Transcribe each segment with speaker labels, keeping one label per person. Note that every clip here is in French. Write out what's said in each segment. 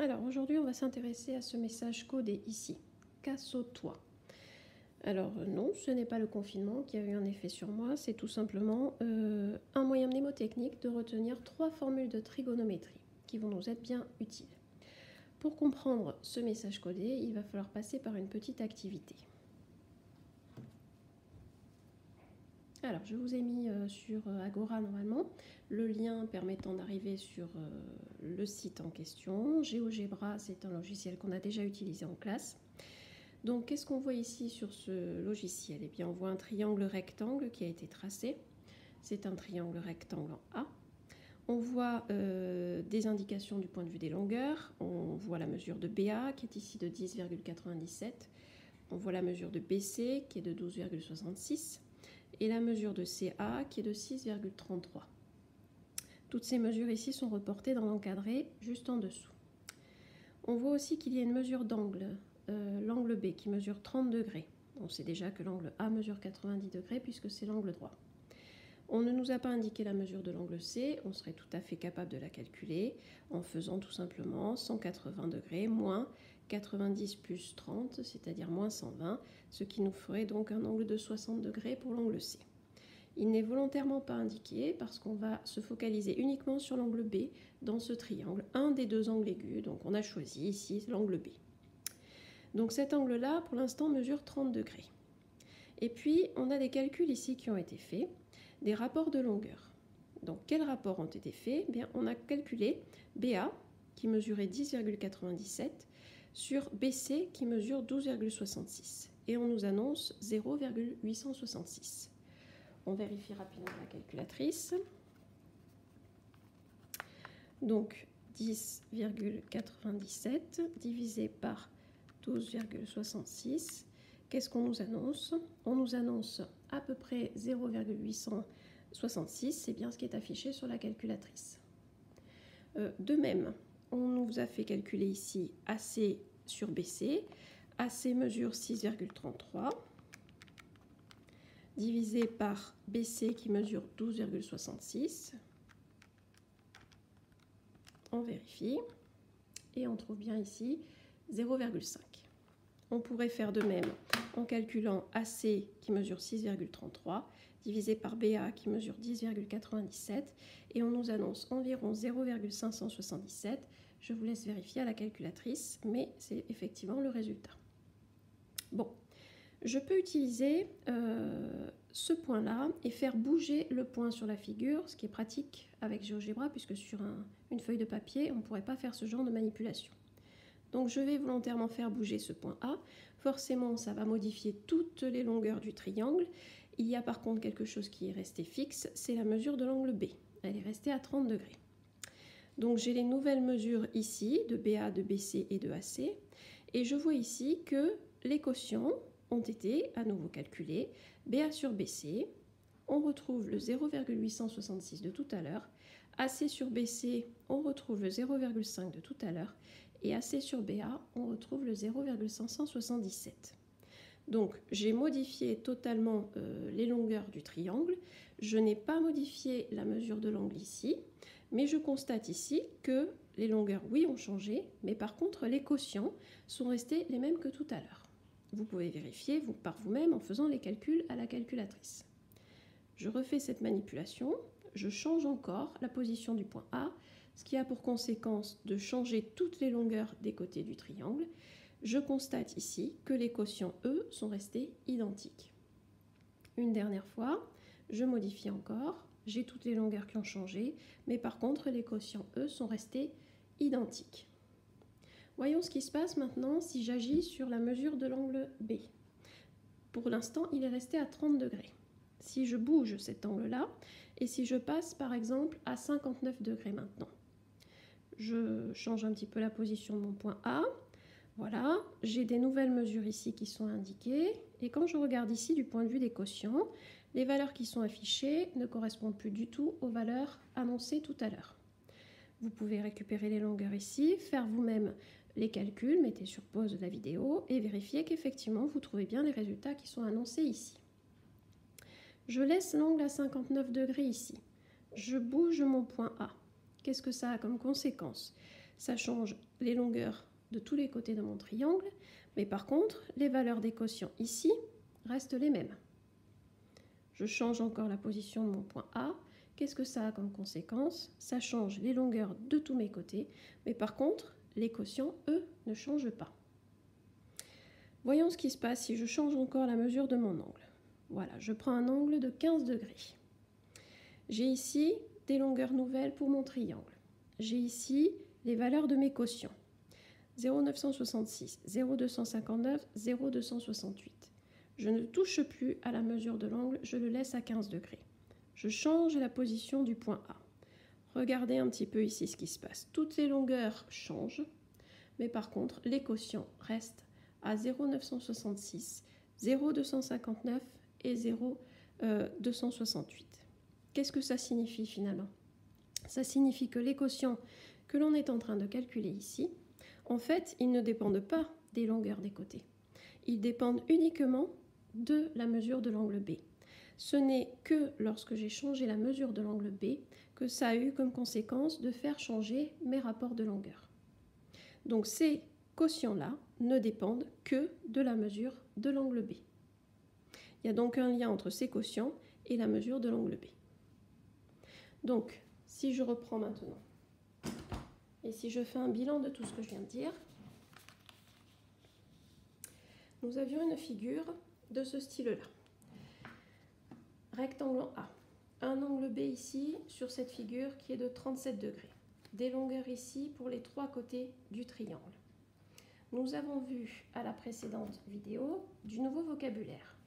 Speaker 1: Alors aujourd'hui, on va s'intéresser à ce message codé ici. Casse-toi. Alors non, ce n'est pas le confinement qui a eu un effet sur moi, c'est tout simplement un moyen mnémotechnique de retenir 3 formules de trigonométrie qui vont nous être bien utiles. Pour comprendre ce message codé, il va falloir passer par une petite activité. Alors, je vous ai mis sur Agora normalement le lien permettant d'arriver sur le site en question. GeoGebra, c'est un logiciel qu'on a déjà utilisé en classe. Donc, qu'est-ce qu'on voit ici sur ce logiciel? Eh bien, on voit un triangle rectangle qui a été tracé. C'est un triangle rectangle en A. On voit des indications du point de vue des longueurs. On voit la mesure de BA qui est ici de 10,97. On voit la mesure de BC qui est de 12,66. Et la mesure de CA qui est de 6,33. Toutes ces mesures ici sont reportées dans l'encadré juste en dessous. On voit aussi qu'il y a une mesure d'angle, l'angle B qui mesure 30 degrés. On sait déjà que l'angle A mesure 90 degrés puisque c'est l'angle droit. On ne nous a pas indiqué la mesure de l'angle C, on serait tout à fait capable de la calculer en faisant tout simplement 180 degrés moins 90 plus 30, c'est-à-dire moins 120, ce qui nous ferait donc un angle de 60 degrés pour l'angle C. Il n'est volontairement pas indiqué parce qu'on va se focaliser uniquement sur l'angle B dans ce triangle, un des deux angles aigus, donc on a choisi ici l'angle B. Donc cet angle-là, pour l'instant, mesure 30 degrés. Et puis, on a des calculs ici qui ont été faits, des rapports de longueur. Donc, quels rapports ont été faits? Bien, on a calculé BA, qui mesurait 10,97, sur BC, qui mesure 12,66. Et on nous annonce 0,866. On vérifie rapidement la calculatrice. Donc, 10,97 divisé par 12,66. Qu'est-ce qu'on nous annonce? On nous annonce à peu près 0,866, c'est bien ce qui est affiché sur la calculatrice. De même, on nous a fait calculer ici AC sur BC. AC mesure 6,33, divisé par BC qui mesure 12,66. On vérifie, et on trouve bien ici 0,5. On pourrait faire de même en calculant AC qui mesure 6,33 divisé par BA qui mesure 10,97 et on nous annonce environ 0,577. Je vous laisse vérifier à la calculatrice, mais c'est effectivement le résultat. Bon, je peux utiliser ce point-là et faire bouger le point sur la figure, ce qui est pratique avec GeoGebra puisque sur une feuille de papier, on ne pourrait pas faire ce genre de manipulation. Donc je vais volontairement faire bouger ce point A. Forcément, ça va modifier toutes les longueurs du triangle. Il y a par contre quelque chose qui est resté fixe, c'est la mesure de l'angle B. Elle est restée à 30 degrés. Donc j'ai les nouvelles mesures ici de BA, de BC et de AC. Et je vois ici que les quotients ont été à nouveau calculés. BA sur BC, on retrouve le 0,866 de tout à l'heure. AC sur BC, on retrouve le 0,5 de tout à l'heure. Et AC sur BA, on retrouve le 0,577. Donc, j'ai modifié totalement les longueurs du triangle. Je n'ai pas modifié la mesure de l'angle ici, mais je constate ici que les longueurs, oui, ont changé, mais par contre, les quotients sont restés les mêmes que tout à l'heure. Vous pouvez vérifier par vous-même en faisant les calculs à la calculatrice. Je refais cette manipulation, je change encore la position du point A, ce qui a pour conséquence de changer toutes les longueurs des côtés du triangle. Je constate ici que les quotients, eux, sont restés identiques. Une dernière fois, je modifie encore, j'ai toutes les longueurs qui ont changé, mais par contre, les quotients, eux, sont restés identiques. Voyons ce qui se passe maintenant si j'agis sur la mesure de l'angle B. Pour l'instant, il est resté à 30 degrés. Si je bouge cet angle-là, et si je passe par exemple à 59 degrés maintenant, je change un petit peu la position de mon point A. Voilà, j'ai des nouvelles mesures ici qui sont indiquées. Et quand je regarde ici du point de vue des quotients, les valeurs qui sont affichées ne correspondent plus du tout aux valeurs annoncées tout à l'heure. Vous pouvez récupérer les longueurs ici, faire vous-même les calculs, mettez sur pause la vidéo et vérifier qu'effectivement vous trouvez bien les résultats qui sont annoncés ici. Je laisse l'angle à 59 degrés ici. Je bouge mon point A. Qu'est-ce que ça a comme conséquence? ça change les longueurs de tous les côtés de mon triangle, mais par contre, les valeurs des quotients ici restent les mêmes. Je change encore la position de mon point A. Qu'est-ce que ça a comme conséquence? Ça change les longueurs de tous mes côtés, mais par contre, les quotients, eux, ne changent pas. Voyons ce qui se passe si je change encore la mesure de mon angle. Voilà, je prends un angle de 15 degrés. J'ai ici des longueurs nouvelles pour mon triangle. J'ai ici les valeurs de mes quotients. 0,966, 0,259, 0,268. Je ne touche plus à la mesure de l'angle, je le laisse à 15 degrés. Je change la position du point A. Regardez un petit peu ici ce qui se passe. Toutes les longueurs changent, mais par contre, les quotients restent à 0,966, 0,259 et 0,268. Qu'est-ce que ça signifie finalement? Ça signifie que les quotients que l'on est en train de calculer ici, en fait, ils ne dépendent pas des longueurs des côtés. Ils dépendent uniquement de la mesure de l'angle B. Ce n'est que lorsque j'ai changé la mesure de l'angle B que ça a eu comme conséquence de faire changer mes rapports de longueur. Donc ces quotients-là ne dépendent que de la mesure de l'angle B. Il y a donc un lien entre ces quotients et la mesure de l'angle B. Donc, si je reprends maintenant, et si je fais un bilan de tout ce que je viens de dire, nous avions une figure de ce style-là. Rectangle en A. Un angle B ici sur cette figure qui est de 37 degrés. Des longueurs ici pour les trois côtés du triangle. Nous avons vu à la précédente vidéo du nouveau vocabulaire.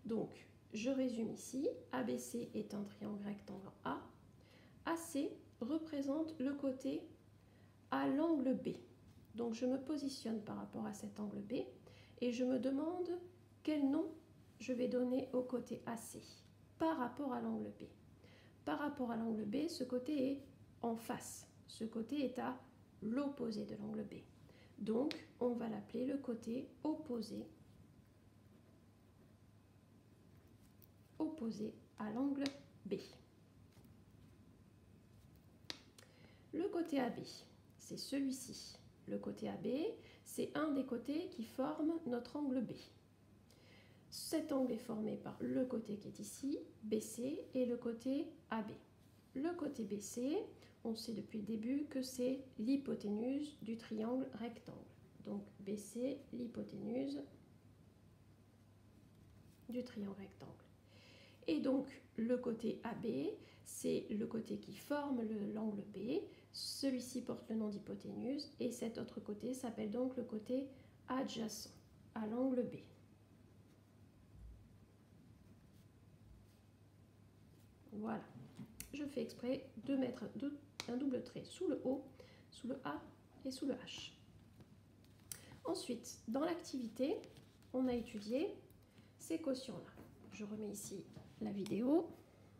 Speaker 1: Donc, je résume ici. ABC est un triangle rectangle en A. AC représente le côté à l'angle B. Donc, je me positionne par rapport à cet angle B et je me demande quel nom je vais donner au côté AC par rapport à l'angle B. Par rapport à l'angle B, ce côté est en face. Ce côté est à l'opposé de l'angle B. Donc, on va l'appeler le côté opposé à l'angle B. Le côté AB, c'est celui-ci. Le côté AB, c'est un des côtés qui forme notre angle B. Cet angle est formé par le côté qui est ici, BC, et le côté AB. Le côté BC, on sait depuis le début que c'est l'hypoténuse du triangle rectangle. Donc BC, l'hypoténuse du triangle rectangle. Et donc le côté AB, c'est le côté qui forme l'angle B. Celui-ci porte le nom d'hypoténuse et cet autre côté s'appelle donc le côté adjacent à l'angle B. Voilà. Je fais exprès de mettre un double trait sous le O, sous le A et sous le H. Ensuite, dans l'activité, on a étudié ces quotients-là. Je remets ici la vidéo.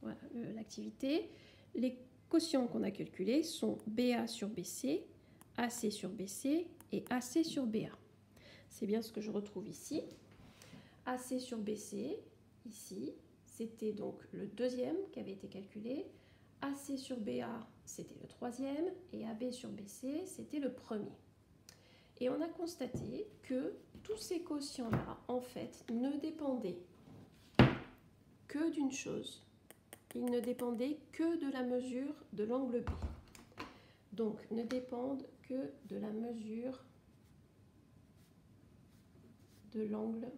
Speaker 1: Voilà l'activité. Les quotients qu'on a calculés sont BA sur BC, AC sur BC et AC sur BA. C'est bien ce que je retrouve ici. AC sur BC, ici, c'était donc le deuxième qui avait été calculé. AC sur BA, c'était le troisième, et AB sur BC, c'était le premier. Et on a constaté que tous ces quotients-là, en fait, ne dépendaient que d'une chose. Ils ne dépendaient que de la mesure de l'angle B. Donc, ne dépendent que de la mesure de l'angle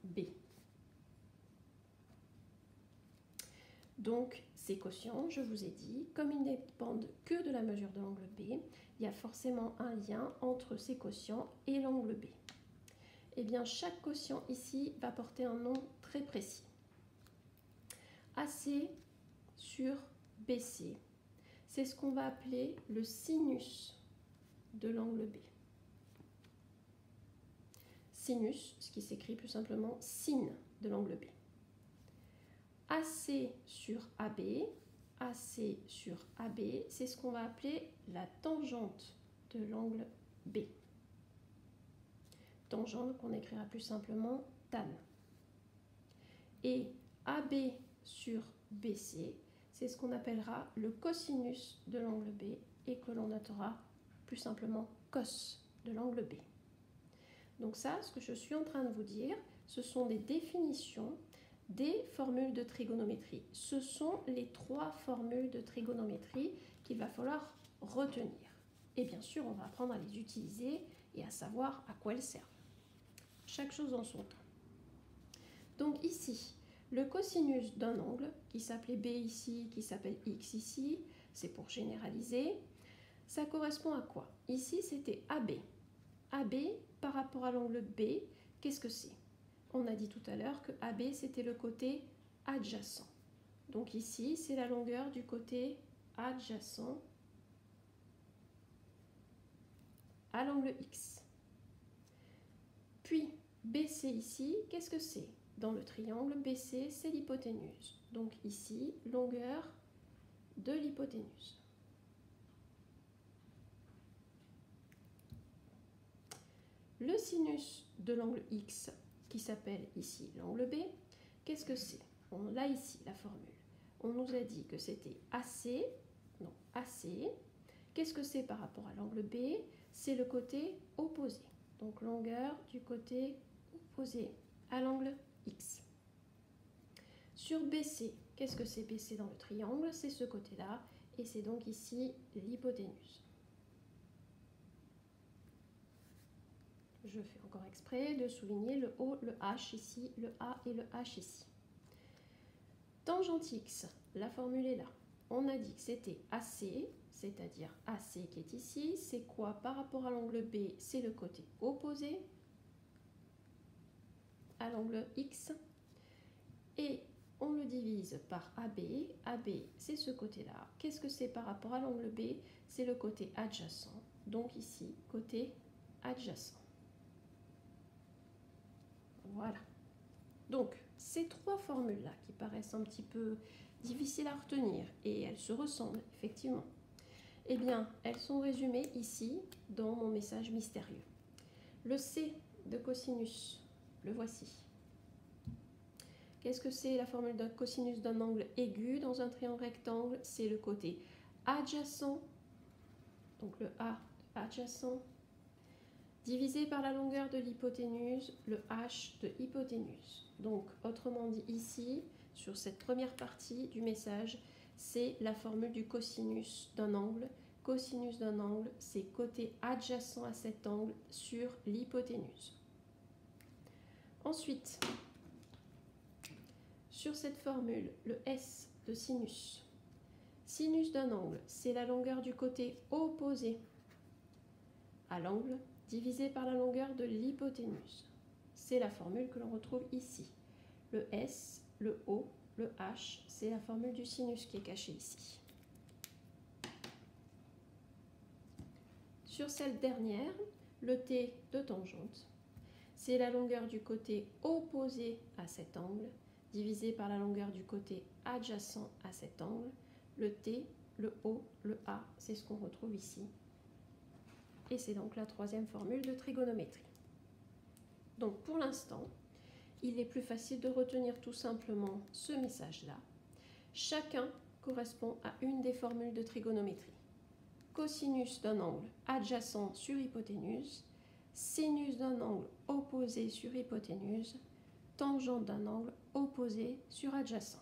Speaker 1: B. Donc, ces quotients, je vous ai dit, comme ils ne dépendent que de la mesure de l'angle B, il y a forcément un lien entre ces quotients et l'angle B. Eh bien, chaque quotient ici va porter un nom très précis. AC sur BC, c'est ce qu'on va appeler le sinus de l'angle B. Sinus, ce qui s'écrit plus simplement sin de l'angle B. AC sur AB, AC sur AB, c'est ce qu'on va appeler la tangente de l'angle B. Tangente qu'on écrira plus simplement tan. Et AB sur BC, c'est ce qu'on appellera le cosinus de l'angle B et que l'on notera plus simplement cos de l'angle B. Donc ça, ce que je suis en train de vous dire, ce sont des définitions des formules de trigonométrie. Ce sont les 3 formules de trigonométrie qu'il va falloir retenir. Et bien sûr, on va apprendre à les utiliser et à savoir à quoi elles servent. Chaque chose en son temps. Donc ici, le cosinus d'un angle, qui s'appelait B ici, qui s'appelle X ici, c'est pour généraliser, ça correspond à quoi? Ici, c'était AB. AB, par rapport à l'angle B, qu'est-ce que c'est? On a dit tout à l'heure que AB, c'était le côté adjacent. Donc ici, c'est la longueur du côté adjacent à l'angle X. Puis, BC ici, qu'est-ce que c'est? Dans le triangle, BC, c'est l'hypoténuse. Donc ici, longueur de l'hypoténuse. Le sinus de l'angle X, qui s'appelle ici l'angle B, qu'est-ce que c'est? On l'a ici, la formule. On nous a dit que c'était AC, non, AC. Qu'est-ce que c'est par rapport à l'angle B? C'est le côté opposé. Donc longueur du côté opposé à l'angle X. Sur BC, qu'est-ce que c'est BC dans le triangle? C'est ce côté-là, et c'est donc ici l'hypoténuse. Je fais encore exprès de souligner le O, le H ici, le A et le H ici. Tangente X, la formule est là. On a dit que c'était AC, c'est-à-dire AC qui est ici. C'est quoi par rapport à l'angle B? C'est le côté opposé à l'angle X. Et on le divise par AB. AB, c'est ce côté-là. Qu'est-ce que c'est par rapport à l'angle B? C'est le côté adjacent. Donc ici, côté adjacent. Voilà. Donc, ces 3 formules-là qui paraissent un petit peu difficiles à retenir, et elles se ressemblent, effectivement, eh bien, elles sont résumées ici, dans mon message mystérieux. Le C de cosinus, le voici. Qu'est-ce que c'est la formule d'un cosinus d'un angle aigu dans un triangle rectangle? C'est le côté adjacent, donc le A adjacent, divisé par la longueur de l'hypoténuse, le H de hypoténuse. Donc, autrement dit ici, sur cette première partie du message, c'est la formule du cosinus d'un angle. Cosinus d'un angle, c'est côté adjacent à cet angle sur l'hypoténuse. Ensuite, sur cette formule, le S de sinus. Sinus d'un angle, c'est la longueur du côté opposé à l'angle divisé par la longueur de l'hypoténuse. C'est la formule que l'on retrouve ici. Le S, le O, le H, c'est la formule du sinus qui est cachée ici. Sur cette dernière, le T de tangente, c'est la longueur du côté opposé à cet angle, divisé par la longueur du côté adjacent à cet angle. Le T, le O, le A, c'est ce qu'on retrouve ici. Et c'est donc la 3e formule de trigonométrie. Donc pour l'instant, il est plus facile de retenir tout simplement ce message-là. Chacun correspond à une des formules de trigonométrie. Cosinus d'un angle adjacent sur hypoténuse, sinus d'un angle opposé sur hypoténuse, tangente d'un angle opposé sur adjacent.